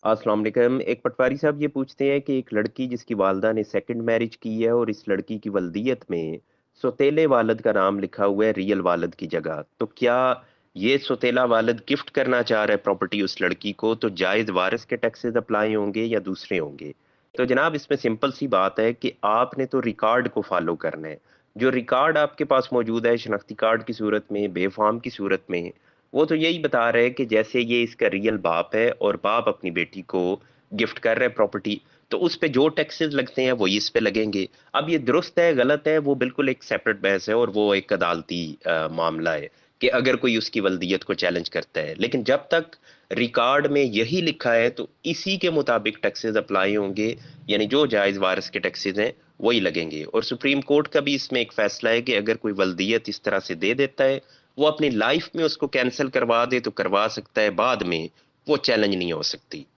अस्सलाम वालेकुम। एक पटवारी साहब ये पूछते हैं कि एक लड़की जिसकी वालदा ने सेकंड मैरिज की है और इस लड़की की वल्दियत में सौतेले वालिद का नाम लिखा हुआ है रियल वालिद की जगह, तो क्या ये सौतेला वालिद गिफ्ट करना चाह रहा है प्रॉपर्टी उस लड़की को, तो जायज वारिस के टैक्सेस अप्लाई होंगे या दूसरे होंगे? तो जनाब इसमें सिंपल सी बात है कि आपने तो रिकॉर्ड को फॉलो करना है। जो रिकॉर्ड आपके पास मौजूद है शनाख्ती कार्ड की सूरत में, बेफाम की सूरत में, वो तो यही बता रहे हैं कि जैसे ये इसका रियल बाप है और बाप अपनी बेटी को गिफ्ट कर रहे हैं प्रॉपर्टी, तो उस पे जो टैक्सेस लगते हैं वो इस पे लगेंगे। अब ये दुरुस्त है गलत है वो बिल्कुल एक सेपरेट बहस है और वो एक अदालती मामला है कि अगर कोई उसकी वल्दियत को चैलेंज करता है, लेकिन जब तक रिकॉर्ड में यही लिखा है तो इसी के मुताबिक टैक्सेस अप्लाई होंगे। यानी जो जायज वारिस के टैक्सेस हैं वही लगेंगे। और सुप्रीम कोर्ट का भी इसमें एक फैसला है कि अगर कोई वल्दियत इस तरह से दे देता है, वो अपनी लाइफ में उसको कैंसिल करवा दे तो करवा सकता है, बाद में वो चैलेंज नहीं हो सकती।